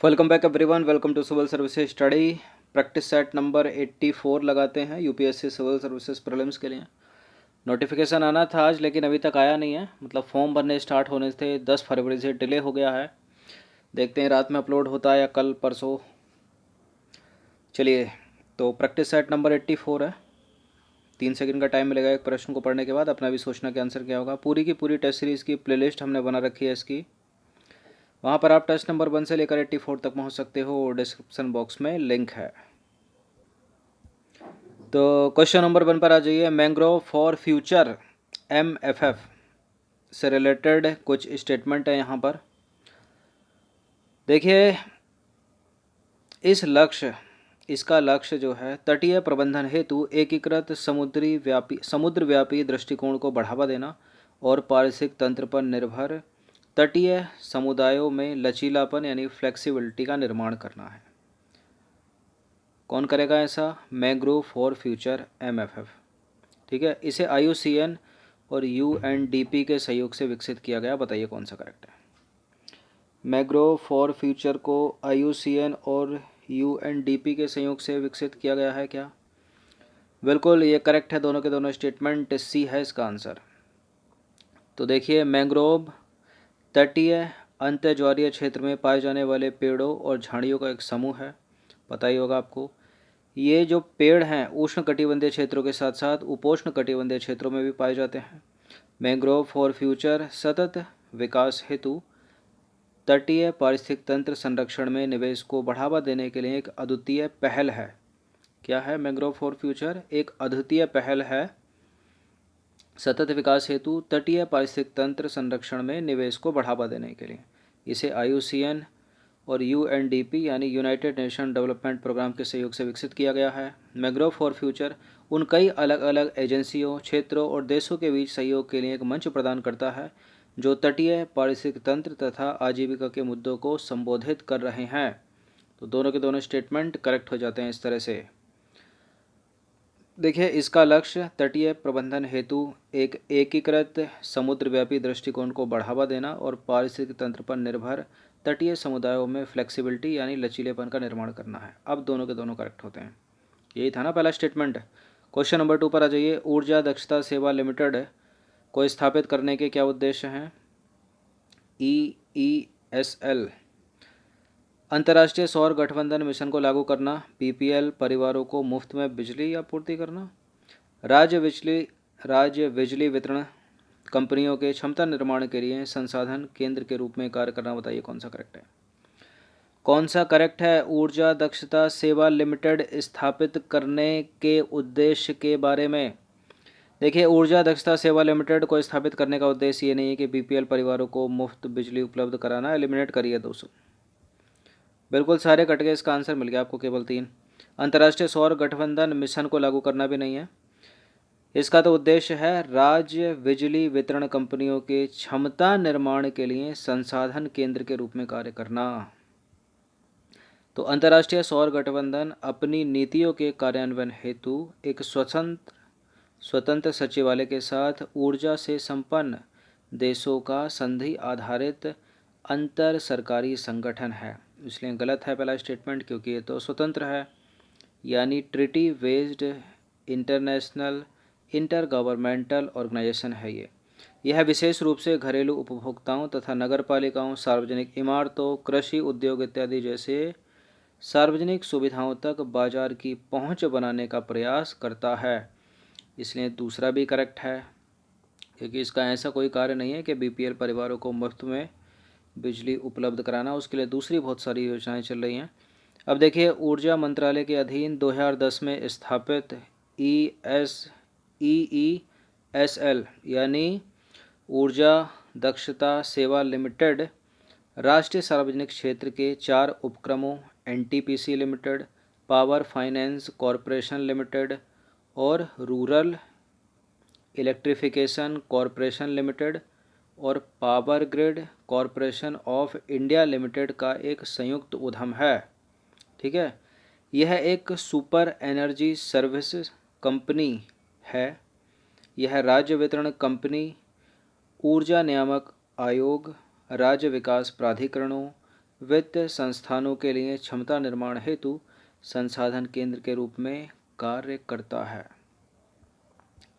Welcome back everyone, welcome to civil services study. Practice set number 84 लगाते हैं UPSC civil services prelims के लिए। Notification आना था आज, लेकिन अभी तक आया नहीं है। मतलब फॉर्म भरने स्टार्ट होने थे 10 फरवरी से डिले हो गया है। देखते हैं रात में अपलोड होता है या कल परसों। चलिए, तो प्रैक्टिस सेट नंबर 84 है। 3 सेकंड का टाइम मिलेगा एक प्रश्न को पढ़ने के बाद। अपना भी सोचना कि आंसर क्या होगा। पूरी की पूरी टेस्ट सीरीज़ की प्लेलिस्ट हमने बना रखी है इसकी। वहाँ पर आप टेस्ट नंबर 1 से लेकर 84 तक पहुँच सकते हो। डिस्क्रिप्शन बॉक्स में लिंक है। तो क्वेश्चन नंबर 1 पर आ जाइए। मैंग्रोव फॉर फ्यूचर MFF से रिलेटेड कुछ स्टेटमेंट है यहाँ पर। देखिए, इसका लक्ष्य जो है तटीय प्रबंधन हेतु एकीकृत समुद्र व्यापी दृष्टिकोण को बढ़ावा देना और पारिस्थितिक तंत्र पर निर्भर तटीय समुदायों में लचीलापन यानी फ्लेक्सिबिलिटी का निर्माण करना है। कौन करेगा ऐसा? Mangrove for future MFF। ठीक है, इसे IUCN और UNDP के सहयोग से विकसित किया गया। बताइए कौन सा करेक्ट है? मैंग्रोव फॉर फ्यूचर को IUCN और UNDP के सहयोग से विकसित किया गया है क्या? बिल्कुल, ये करेक्ट है। दोनों के दोनों स्टेटमेंट C है इसका आंसर। तो देखिए, मैंग्रोव तटीय अंतर्ज्वारीय क्षेत्र में पाए जाने वाले पेड़ों और झाड़ियों का एक समूह है। पता ही होगा आपको। ये जो पेड़ हैं उष्ण कटिबंधीय क्षेत्रों के साथ साथ उपोष्ण कटिबंधीय क्षेत्रों में भी पाए जाते हैं। मैंग्रोव फॉर फ्यूचर सतत विकास हेतु तटीय पारिस्थितिक तंत्र संरक्षण में निवेश को बढ़ावा देने के लिए एक अद्वितीय पहल है। क्या है मैंग्रोव फॉर फ्यूचर? एक अद्वितीय पहल है। सतत विकास हेतु तटीय पारिस्थितिक तंत्र संरक्षण में निवेश को बढ़ावा देने के लिए इसे IUCN और UNDP यानी यूनाइटेड नेशन डेवलपमेंट प्रोग्राम के सहयोग से विकसित किया गया है। मैंग्रोव फॉर फ्यूचर उन कई अलग अलग एजेंसियों, क्षेत्रों और देशों के बीच सहयोग के लिए एक मंच प्रदान करता है जो तटीय पारिस्थितिक तंत्र तथा आजीविका के मुद्दों को संबोधित कर रहे हैं। तो दोनों के दोनों स्टेटमेंट करेक्ट हो जाते हैं इस तरह से। देखिए, इसका लक्ष्य तटीय प्रबंधन हेतु एक एकीकृत समुद्रव्यापी दृष्टिकोण को बढ़ावा देना और पारिस्थितिक तंत्र पर निर्भर तटीय समुदायों में फ्लेक्सिबिलिटी यानी लचीलेपन का निर्माण करना है। अब दोनों के दोनों करेक्ट होते हैं। यही था ना पहला स्टेटमेंट। क्वेश्चन नंबर 2 पर आ जाइए। ऊर्जा दक्षता सेवा लिमिटेड को स्थापित करने के क्या उद्देश्य हैं? EESL अंतर्राष्ट्रीय सौर गठबंधन मिशन को लागू करना, PPL परिवारों को मुफ्त में बिजली आपूर्ति करना, राज्य बिजली वितरण कंपनियों के क्षमता निर्माण के लिए संसाधन केंद्र के रूप में कार्य करना। बताइए कौन सा करेक्ट है? कौन सा करेक्ट है? ऊर्जा दक्षता सेवा लिमिटेड स्थापित करने के उद्देश्य के बारे में। देखिए, ऊर्जा दक्षता सेवा लिमिटेड को स्थापित करने का उद्देश्य ये नहीं है कि BPL परिवारों को मुफ्त बिजली उपलब्ध कराना। एलिमिनेट करिए 200। बिल्कुल सारे कट गए। इसका आंसर मिल गया आपको केवल 3। अंतर्राष्ट्रीय सौर गठबंधन मिशन को लागू करना भी नहीं है। इसका तो उद्देश्य है राज्य बिजली वितरण कंपनियों के क्षमता निर्माण के लिए संसाधन केंद्र के रूप में कार्य करना। तो अंतर्राष्ट्रीय सौर गठबंधन अपनी नीतियों के कार्यान्वयन हेतु एक स्वतंत्र सचिवालय के साथ ऊर्जा से संपन्न देशों का संधि आधारित अंतर सरकारी संगठन है। इसलिए गलत है पहला स्टेटमेंट, क्योंकि ये तो स्वतंत्र है, यानी treaty based international intergovernmental organisation है ये। यह विशेष रूप से घरेलू उपभोक्ताओं तथा नगरपालिकाओं, सार्वजनिक इमारतों, कृषि उद्योग इत्यादि जैसे सार्वजनिक सुविधाओं तक बाजार की पहुंच बनाने का प्रयास करता है। इसलिए दूसरा भी करेक्ट है, क्योंकि इसका ऐसा कोई कार्य नहीं है कि BPL परिवारों को मुफ्त में बिजली उपलब्ध कराना। उसके लिए दूसरी बहुत सारी योजनाएं चल रही हैं। अब देखिए, ऊर्जा मंत्रालय के अधीन 2010 में स्थापित EESL यानी ऊर्जा दक्षता सेवा लिमिटेड राष्ट्रीय सार्वजनिक क्षेत्र के 4 उपक्रमों NTPC limited, power finance corporation limited और रूरल इलेक्ट्रिफिकेशन कॉरपोरेशन लिमिटेड और power grid corporation of India limited का एक संयुक्त उद्यम है। ठीक है, यह एक सुपर एनर्जी सर्विस कंपनी है। यह राज्य वितरण कंपनी, ऊर्जा नियामक आयोग, राज्य विकास प्राधिकरणों, वित्त संस्थानों के लिए क्षमता निर्माण हेतु संसाधन केंद्र के रूप में कार्य करता है।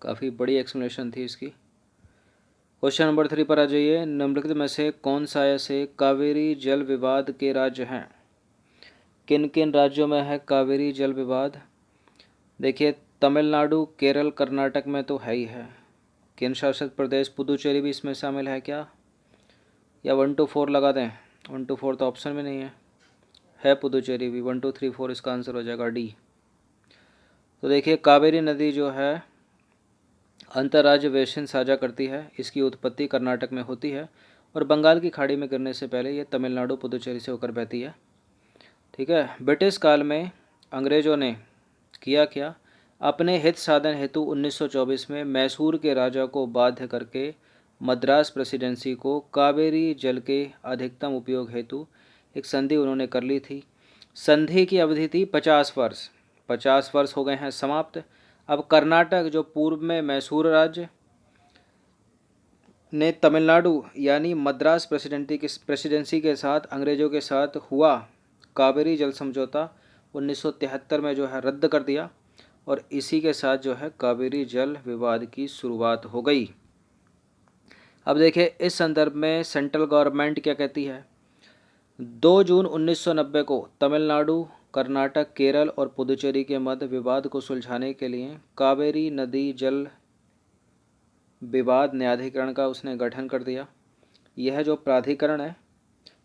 काफ़ी बड़ी एक्सप्लेनेशन थी इसकी। क्वेश्चन नंबर 3 पर आ जाइए। निम्नलिखित में से कौन सा ऐसे कावेरी जल विवाद के राज्य हैं? किन किन राज्यों में है कावेरी जल विवाद? देखिए, तमिलनाडु, केरल, कर्नाटक में तो है ही है। केंद्र शासित प्रदेश पुदुचेरी भी इसमें शामिल है क्या? या 1 to 4 लगा दें? 1 to 4 तो ऑप्शन में नहीं है पुदुचेरी भी। 1 2 3 4 इसका आंसर हो जाएगा डी। तो देखिए, कावेरी नदी जो है अंतर्राज्य बेसिन साझा करती है। इसकी उत्पत्ति कर्नाटक में होती है और बंगाल की खाड़ी में गिरने से पहले ये तमिलनाडु पुदुचेरी से होकर बहती है। ठीक है। ब्रिटिश काल में अंग्रेजों ने किया क्या? अपने हित साधन हेतु 1924 में मैसूर के राजा को बाध्य करके मद्रास प्रेसिडेंसी को कावेरी जल के अधिकतम उपयोग हेतु एक संधि उन्होंने कर ली थी। संधि की अवधि थी 50 वर्ष। 50 वर्ष हो गए हैं समाप्त। अब कर्नाटक जो पूर्व में मैसूर राज्य ने तमिलनाडु यानी मद्रास प्रेसिडेंसी के साथ अंग्रेजों के साथ हुआ कावेरी जल समझौता 1973 में जो है रद्द कर दिया और इसी के साथ जो है कावेरी जल विवाद की शुरुआत हो गई। अब देखिए, इस संदर्भ में सेंट्रल गवर्नमेंट क्या कहती है। 2 जून 1990 को तमिलनाडु, कर्नाटक, केरल और पुदुचेरी के मध्य विवाद को सुलझाने के लिए कावेरी नदी जल विवाद न्यायाधिकरण का उसने गठन कर दिया। यह जो प्राधिकरण है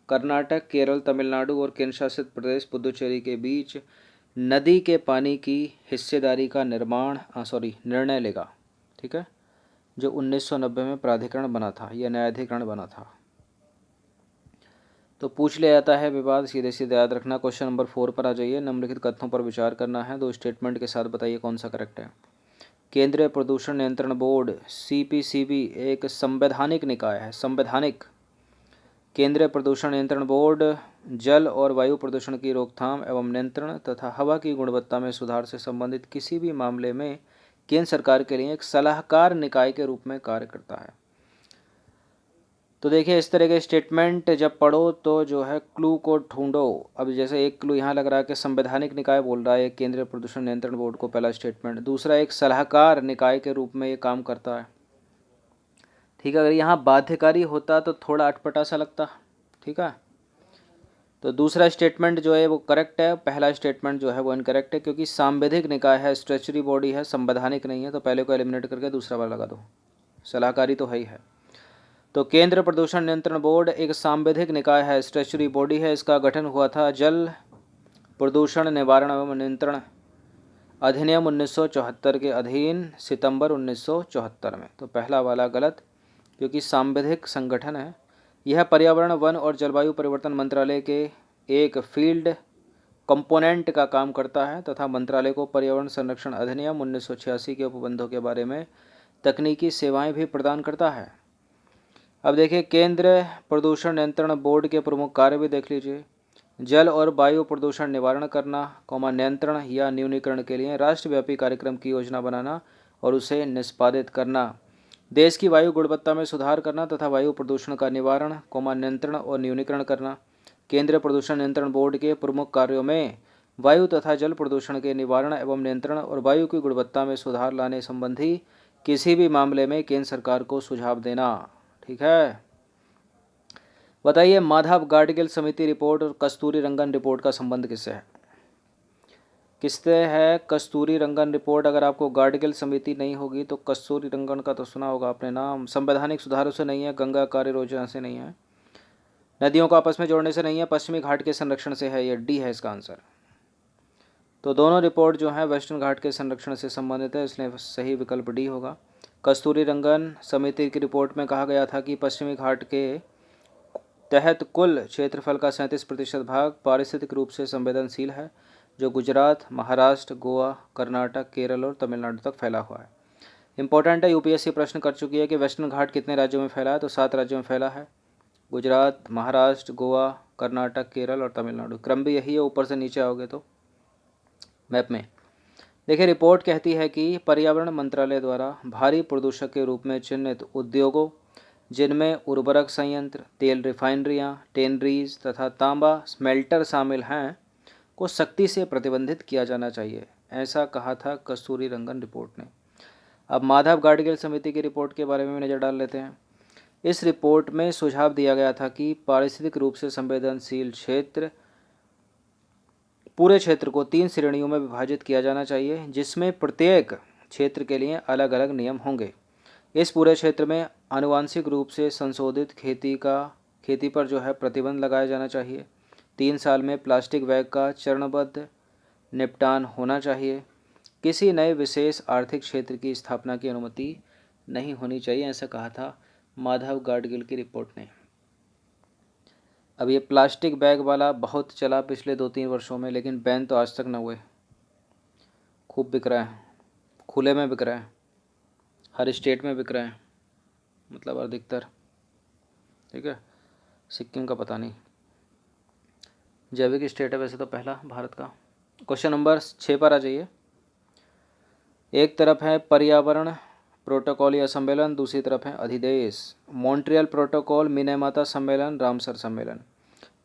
कर्नाटक, केरल, तमिलनाडु और केंद्र शासित प्रदेश पुदुचेरी के बीच नदी के पानी की हिस्सेदारी का निर्णय लेगा। ठीक है, जो 1990 में प्राधिकरण बना था, यह न्यायाधिकरण बना था। तो पूछ लिया जाता है विवाद, सीधे सीधे याद रखना। क्वेश्चन नंबर 4 पर आ जाइए। निम्नलिखित कथनों पर विचार करना है। 2 स्टेटमेंट के साथ बताइए कौन सा करेक्ट है। केंद्रीय प्रदूषण नियंत्रण बोर्ड CPCB एक संवैधानिक निकाय है। संवैधानिक केंद्रीय प्रदूषण नियंत्रण बोर्ड जल और वायु प्रदूषण की रोकथाम एवं नियंत्रण तथा हवा की गुणवत्ता में सुधार से संबंधित किसी भी मामले में केंद्र सरकार के लिए एक सलाहकार निकाय के रूप में कार्य करता है। तो देखिए, इस तरह के स्टेटमेंट जब पढ़ो तो जो है क्लू को ढूंढो। अब जैसे एक क्लू यहाँ लग रहा है कि संवैधानिक निकाय बोल रहा है, एक केंद्रीय प्रदूषण नियंत्रण बोर्ड को पहला स्टेटमेंट, दूसरा एक सलाहकार निकाय के रूप में ये काम करता है। ठीक है, अगर यहाँ बाध्यकारी होता तो थोड़ा अटपटा सा लगता। ठीक है, तो दूसरा स्टेटमेंट जो है वो करेक्ट है, पहला स्टेटमेंट जो है वो इनकरेक्ट है, क्योंकि सांविधिक निकाय है, स्ट्रेचरी बॉडी है, संवैधानिक नहीं है। तो पहले को एलिमिनेट करके दूसरा वाला लगा दो, सलाहकारी तो है। तो केंद्र प्रदूषण नियंत्रण बोर्ड एक सांविधिक निकाय है, स्ट्रेचरी बॉडी है। इसका गठन हुआ था जल प्रदूषण निवारण एवं नियंत्रण अधिनियम 1974 के अधीन सितंबर 1974 में। तो पहला वाला गलत, क्योंकि सांविधिक संगठन है। यह पर्यावरण, वन और जलवायु परिवर्तन मंत्रालय के एक फील्ड कंपोनेंट का काम करता है तथा मंत्रालय को पर्यावरण संरक्षण अधिनियम 1986 के उपबंधों के बारे में तकनीकी सेवाएं भी प्रदान करता है। अब देखिए, केंद्र प्रदूषण नियंत्रण बोर्ड के प्रमुख कार्य भी देख लीजिए। जल और वायु प्रदूषण निवारण करना, नियंत्रण या न्यूनीकरण के लिए राष्ट्रव्यापी कार्यक्रम की योजना बनाना और उसे निष्पादित करना, देश की वायु गुणवत्ता में सुधार करना तथा वायु प्रदूषण का निवारण, नियंत्रण और न्यूनीकरण करना। केंद्रीय प्रदूषण नियंत्रण बोर्ड के प्रमुख कार्यों में वायु तथा जल प्रदूषण के निवारण एवं नियंत्रण और वायु की गुणवत्ता में सुधार लाने संबंधी किसी भी मामले में केंद्र सरकार को सुझाव देना। ठीक है, बताइए माधव गाडगिल समिति रिपोर्ट और कस्तूरी रंगन रिपोर्ट का संबंध किससे है? किससे है कस्तूरी रंगन रिपोर्ट? अगर आपको गाडगिल समिति नहीं होगी तो कस्तूरी रंगन का तो सुना होगा आपने नाम। संवैधानिक सुधारों से नहीं है, गंगा कार्य योजना से नहीं है, नदियों को आपस में जोड़ने से नहीं है, पश्चिमी घाट के संरक्षण से है। ये डी है इसका आंसर। तो दोनों रिपोर्ट जो है वेस्टर्न घाट के संरक्षण से संबंधित है, इसलिए सही विकल्प डी होगा। कस्तूरी रंगन समिति की रिपोर्ट में कहा गया था कि पश्चिमी घाट के तहत कुल क्षेत्रफल का 37% भाग पारिस्थितिक रूप से संवेदनशील है, जो गुजरात, महाराष्ट्र, गोवा, कर्नाटक, केरल और तमिलनाडु तक फैला हुआ है। इंपॉर्टेंट है, यूपीएससी प्रश्न कर चुकी है कि वेस्टर्न घाट कितने राज्यों में फैला है। तो 7 राज्यों में फैला है, गुजरात, महाराष्ट्र, गोवा, कर्नाटक, केरल और तमिलनाडु। क्रम भी यही है, ऊपर से नीचे आओगे तो मैप में। देखिए, रिपोर्ट कहती है कि पर्यावरण मंत्रालय द्वारा भारी प्रदूषक के रूप में चिन्हित उद्योगों, जिनमें उर्वरक संयंत्र, तेल रिफाइनरियाँ, टेनरीज तथा तांबा स्मेल्टर शामिल हैं, को सख्ती से प्रतिबंधित किया जाना चाहिए, ऐसा कहा था कस्तूरी रंगन रिपोर्ट ने। अब माधव गाडगिल समिति की रिपोर्ट के बारे में नज़र डाल लेते हैं। इस रिपोर्ट में सुझाव दिया गया था कि पारिस्थितिक रूप से संवेदनशील क्षेत्र पूरे क्षेत्र को 3 श्रेणियों में विभाजित किया जाना चाहिए, जिसमें प्रत्येक क्षेत्र के लिए अलग अलग नियम होंगे। इस पूरे क्षेत्र में आनुवांशिक रूप से संशोधित खेती पर जो है प्रतिबंध लगाया जाना चाहिए। 3 साल में प्लास्टिक बैग का चरणबद्ध निपटान होना चाहिए। किसी नए विशेष आर्थिक क्षेत्र की स्थापना की अनुमति नहीं होनी चाहिए, ऐसा कहा था माधव गाडगिल की रिपोर्ट ने। अब ये प्लास्टिक बैग वाला बहुत चला पिछले 2-3 वर्षों में, लेकिन बैन तो आज तक न हुए। खूब बिक रहा है, खुले में बिक रहा है, हर स्टेट में बिक रहा है, मतलब अधिकतर। ठीक है, सिक्किम का पता नहीं। जैविक स्टेट है वैसे तो पहला भारत का। क्वेश्चन नंबर 6 पर आ जाइए। एक तरफ है पर्यावरण प्रोटोकॉल या सम्मेलन, दूसरी तरफ है अधिदेश। मॉन्ट्रियल प्रोटोकॉल, मिनेमाता सम्मेलन, रामसर सम्मेलन।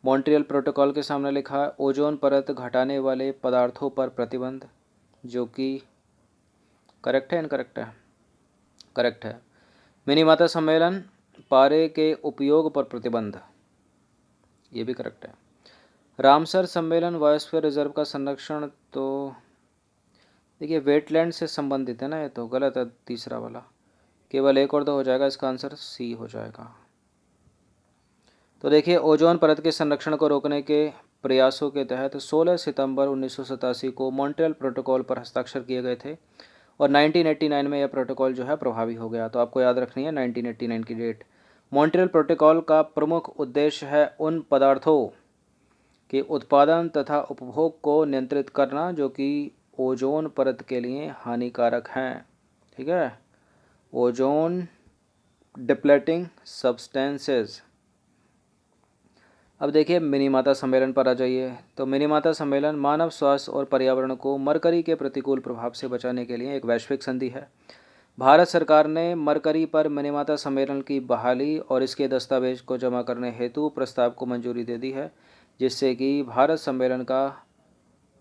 मॉन्ट्रियल प्रोटोकॉल के सामने लिखा है ओजोन परत घटाने वाले पदार्थों पर प्रतिबंध, जो कि करेक्ट है, इनकरेक्ट है? करेक्ट है। मिनीमाता सम्मेलन, पारे के उपयोग पर प्रतिबंध, ये भी करेक्ट है। रामसर सम्मेलन, बायोस्फीयर रिजर्व का संरक्षण, तो देखिए वेटलैंड से संबंधित है ना, ये तो गलत है तीसरा वाला। केवल 1 और 2 हो जाएगा, इसका आंसर सी हो जाएगा। तो देखिए ओजोन परत के संरक्षण को रोकने के प्रयासों के तहत 16 सितंबर 1987 को मॉन्ट्रियल प्रोटोकॉल पर हस्ताक्षर किए गए थे और 1989 में यह प्रोटोकॉल जो है प्रभावी हो गया। तो आपको याद रखनी है 1989 की डेट। मॉन्ट्रियल प्रोटोकॉल का प्रमुख उद्देश्य है उन पदार्थों के उत्पादन तथा उपभोग को नियंत्रित करना जो कि ओजोन परत के लिए हानिकारक हैं। ठीक है, ओजोन डिप्लेटिंग सब्सटेंसेस। अब देखिए मिनीमाता सम्मेलन पर आ जाइए। तो मिनीमाता सम्मेलन मानव स्वास्थ्य और पर्यावरण को मरकरी के प्रतिकूल प्रभाव से बचाने के लिए एक वैश्विक संधि है। भारत सरकार ने मरकरी पर मिनीमाता सम्मेलन की बहाली और इसके दस्तावेज को जमा करने हेतु प्रस्ताव को मंजूरी दे दी है, जिससे कि भारत सम्मेलन का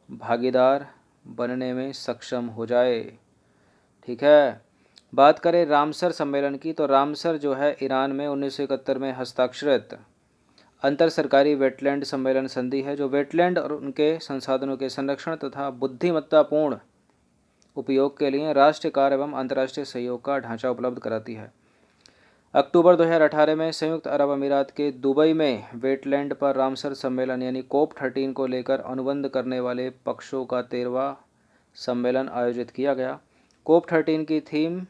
भागीदार बनने में सक्षम हो जाए। ठीक है, बात करें रामसर सम्मेलन की, तो रामसर जो है ईरान में 1971 में हस्ताक्षरित अंतर सरकारी वेटलैंड सम्मेलन संधि है, जो वेटलैंड और उनके संसाधनों के संरक्षण तथा बुद्धिमत्तापूर्ण उपयोग के लिए राष्ट्रीय कार्य एवं अंतर्राष्ट्रीय सहयोग का ढांचा उपलब्ध कराती है। अक्टूबर 2018 में संयुक्त अरब अमीरात के दुबई में वेटलैंड पर रामसर सम्मेलन यानी COP 13 को लेकर अनुबंध करने वाले पक्षों का 13वां सम्मेलन आयोजित किया गया। COP 13 की theme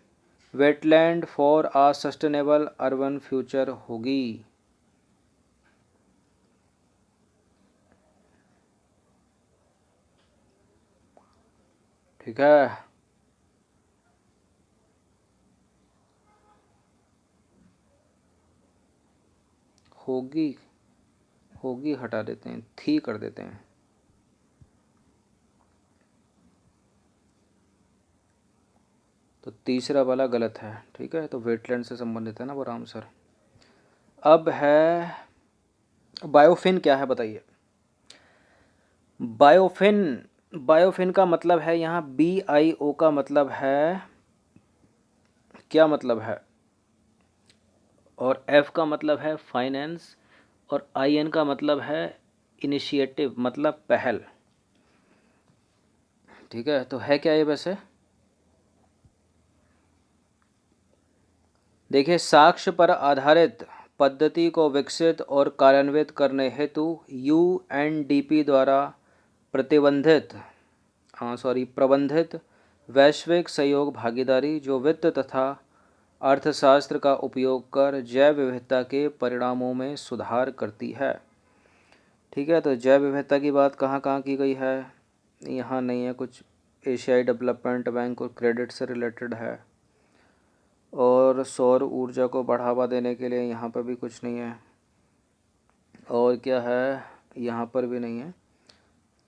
wetland for uh sustainable urban future होगी। ठीक है, होगी होगी हटा देते हैं, थी कर देते हैं। तो तीसरा वाला गलत है। ठीक है, तो वेटलैंड से संबंधित है ना वो रामसर। अब है बायोफिन क्या है बताइए। बायोफिन, बायोफिन का मतलब है यहाँ BIO का मतलब है, क्या मतलब है, और F का मतलब है फाइनेंस, और IN का मतलब है इनिशिएटिव, मतलब पहल। ठीक है, तो है क्या ये वैसे? देखिए साक्ष्य पर आधारित पद्धति को विकसित और कार्यान्वित करने हेतु UNDP द्वारा प्रबंधित वैश्विक सहयोग भागीदारी, जो वित्त तथा अर्थशास्त्र का उपयोग कर जैव विविधता के परिणामों में सुधार करती है। ठीक है, तो जैव विविधता की बात कहाँ कहाँ की गई है? यहाँ नहीं है कुछ, एशियाई डेवलपमेंट बैंक और क्रेडिट से रिलेटेड है, और सौर ऊर्जा को बढ़ावा देने के लिए यहाँ पर भी कुछ नहीं है, और क्या है यहाँ पर भी नहीं है।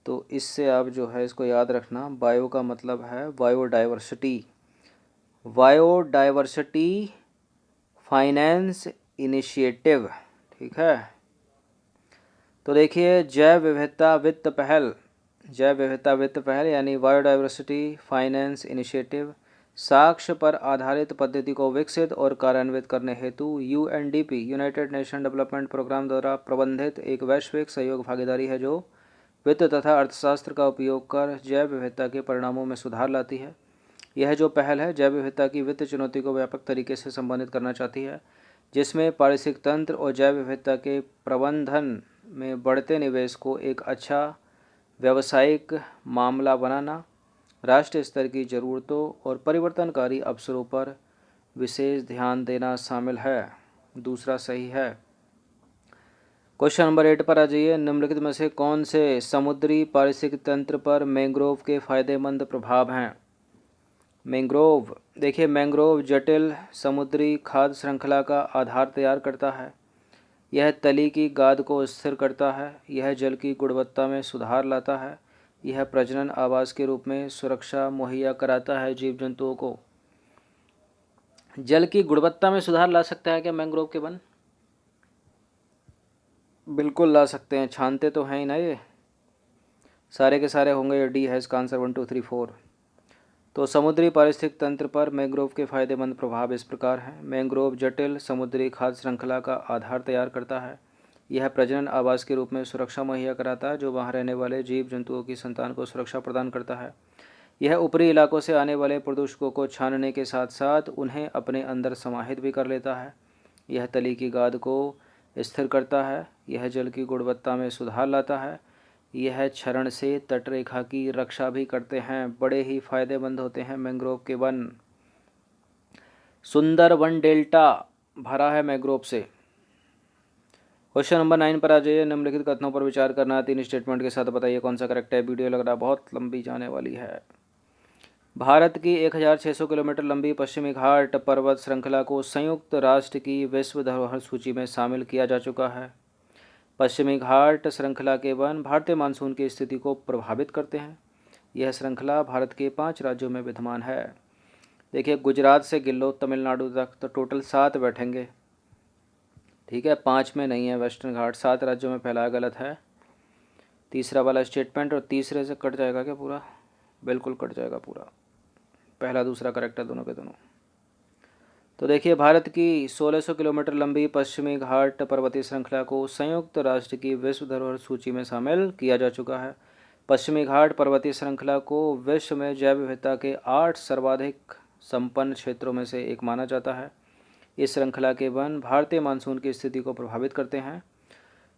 तो इससे आप जो है इसको याद रखना, बायो का मतलब है बायोडाइवर्सिटी, बायोडाइवर्सिटी फाइनेंस इनिशिएटिव, ठीक है। तो देखिए जैव विविधता वित्त पहल, जैव विविधता वित्त पहल यानी बायोडाइवर्सिटी फाइनेंस इनिशिएटिव साक्ष्य पर आधारित पद्धति को विकसित और कार्यान्वित करने हेतु UNDP United Nation Development Programme द्वारा प्रबंधित एक वैश्विक सहयोग भागीदारी है जो वित्त तथा अर्थशास्त्र का उपयोग कर जैव विविधता के परिणामों में सुधार लाती है। यह जो पहल है जैव विविधता की वित्त चुनौती को व्यापक तरीके से संबोधित करना चाहती है, जिसमें पारिस्थितिक तंत्र और जैव विविधता के प्रबंधन में बढ़ते निवेश को एक अच्छा व्यावसायिक मामला बनाना, राष्ट्रीय स्तर की ज़रूरतों और परिवर्तनकारी अवसरों पर विशेष ध्यान देना शामिल है। दूसरा सही है। क्वेश्चन नंबर 8 पर आ जाइए। निम्नलिखित में से कौन से समुद्री पारिस्थितिक तंत्र पर मैंग्रोव के फायदेमंद प्रभाव हैं? मैंग्रोव, देखिए मैंग्रोव जटिल समुद्री खाद्य श्रृंखला का आधार तैयार करता है। यह तली की गाद को स्थिर करता है। यह जल की गुणवत्ता में सुधार लाता है। यह प्रजनन आवास के रूप में सुरक्षा मुहैया कराता है जीव जंतुओं को। जल की गुणवत्ता में सुधार ला सकता है क्या मैंग्रोव के वन? बिल्कुल ला सकते हैं, छानते तो हैं ही ना ये, सारे के सारे होंगे। ये डी है इसका आंसर 1 2 3 4। तो समुद्री पारिस्थितिक तंत्र पर मैंग्रोव के फायदेमंद प्रभाव इस प्रकार हैं। मैंग्रोव जटिल समुद्री खाद्य श्रृंखला का आधार तैयार करता है। यह प्रजनन आवास के रूप में सुरक्षा मुहैया कराता है जो वहाँ रहने वाले जीव जंतुओं की संतान को सुरक्षा प्रदान करता है। यह ऊपरी इलाकों से आने वाले प्रदूषकों को छानने के साथ साथ उन्हें अपने अंदर समाहित भी कर लेता है। यह तली की गाद को स्थिर करता है। यह जल की गुणवत्ता में सुधार लाता है। यह क्षरण से तटरेखा की रक्षा भी करते हैं। बड़े ही फायदेमंद होते हैं मैंग्रोव के वन। सुंदर वन डेल्टा भरा है मैंग्रोव से। क्वेश्चन नंबर 9 पर आ जाइए। निम्नलिखित कथनों पर विचार करना, 3 स्टेटमेंट के साथ बताइए कौन सा करेक्ट है। वीडियो लग रहा है बहुत लंबी जाने वाली है। भारत की 1600 किलोमीटर लंबी पश्चिमी घाट पर्वत श्रृंखला को संयुक्त राष्ट्र की विश्व धरोहर सूची में शामिल किया जा चुका है। पश्चिमी घाट श्रृंखला के वन भारतीय मानसून की स्थिति को प्रभावित करते हैं। यह श्रृंखला भारत के 5 राज्यों में विद्यमान है। देखिए गुजरात से गिल्लो तमिलनाडु तक तो टोटल 7 बैठेंगे, ठीक है, 5 में नहीं है वेस्टर्न घाट। 7 राज्यों में फैलाया, गलत है तीसरा वाला स्टेटमेंट। और तीसरे से कट जाएगा क्या पूरा? बिल्कुल कट जाएगा पूरा। पहला दूसरा करेक्ट है दोनों के दोनों। तो देखिए भारत की 1600 किलोमीटर लंबी पश्चिमी घाट पर्वतीय श्रृंखला को संयुक्त राष्ट्र की विश्व धरोहर सूची में शामिल किया जा चुका है। पश्चिमी घाट पर्वतीय श्रृंखला को विश्व में जैव विविधता के 8 सर्वाधिक संपन्न क्षेत्रों में से एक माना जाता है। इस श्रृंखला के वन भारतीय मानसून की स्थिति को प्रभावित करते हैं।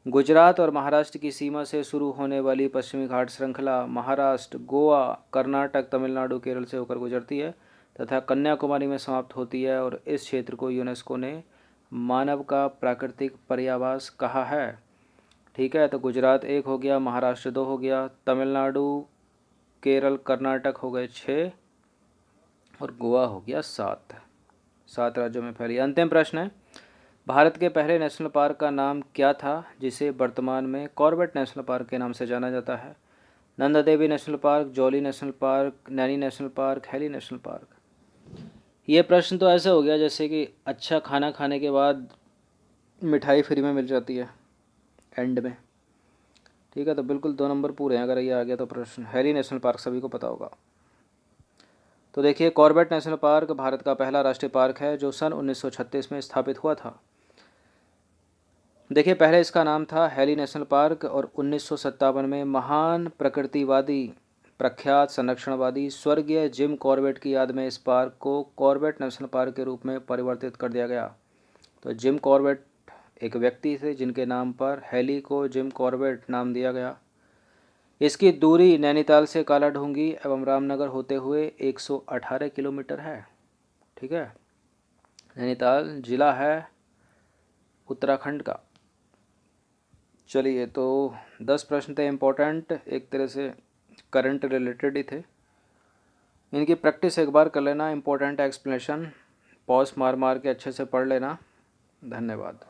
गुजरात और महाराष्ट्र की सीमा से शुरू होने वाली पश्चिमी घाट श्रृंखला महाराष्ट्र, गोवा, कर्नाटक, तमिलनाडु, केरल से होकर गुजरती है तथा कन्याकुमारी में समाप्त होती है। और इस क्षेत्र को यूनेस्को ने मानव का प्राकृतिक पर्यावास कहा है, ठीक है। तो गुजरात 1 हो गया, महाराष्ट्र 2 हो गया, तमिलनाडु, केरल, कर्नाटक हो गए 6 और गोवा हो गया 7 राज्यों में फैली। अंतिम प्रश्न है, भारत के पहले नेशनल पार्क का नाम क्या था जिसे वर्तमान में कॉर्बेट नेशनल पार्क के नाम से जाना जाता है? नंदा देवी नेशनल पार्क, जॉली national park, Naini national park, Hailey national park. ये प्रश्न तो ऐसे हो गया जैसे कि अच्छा खाना खाने के बाद मिठाई फ्री में मिल जाती है एंड में, ठीक है। तो बिल्कुल 2 नंबर पूरे हैं अगर ये आ गया तो प्रश्न। हेली नेशनल पार्क सभी को पता होगा। तो देखिए कॉर्बेट नेशनल पार्क भारत का पहला राष्ट्रीय पार्क है जो सन 1936 में स्थापित हुआ था। देखिए पहले इसका नाम था हेली नेशनल पार्क और 1957 में महान प्रकृतिवादी प्रख्यात संरक्षणवादी स्वर्गीय जिम कॉर्बेट की याद में इस पार्क को कॉर्बेट नेशनल पार्क के रूप में परिवर्तित कर दिया गया। तो जिम कॉर्बेट एक व्यक्ति थे जिनके नाम पर हेली को जिम कॉर्बेट नाम दिया गया। इसकी दूरी नैनीताल से काला ढूंगी एवं रामनगर होते हुए 118 किलोमीटर है, ठीक है। नैनीताल जिला है उत्तराखंड का। चलिए तो 10 प्रश्न थे इम्पोर्टेंट, एक तरह से करंट रिलेटेड ही थे। इनकी प्रैक्टिस एक बार कर लेना, इम्पोर्टेंट एक्सप्लेनेशन पॉज मार मार के अच्छे से पढ़ लेना। धन्यवाद।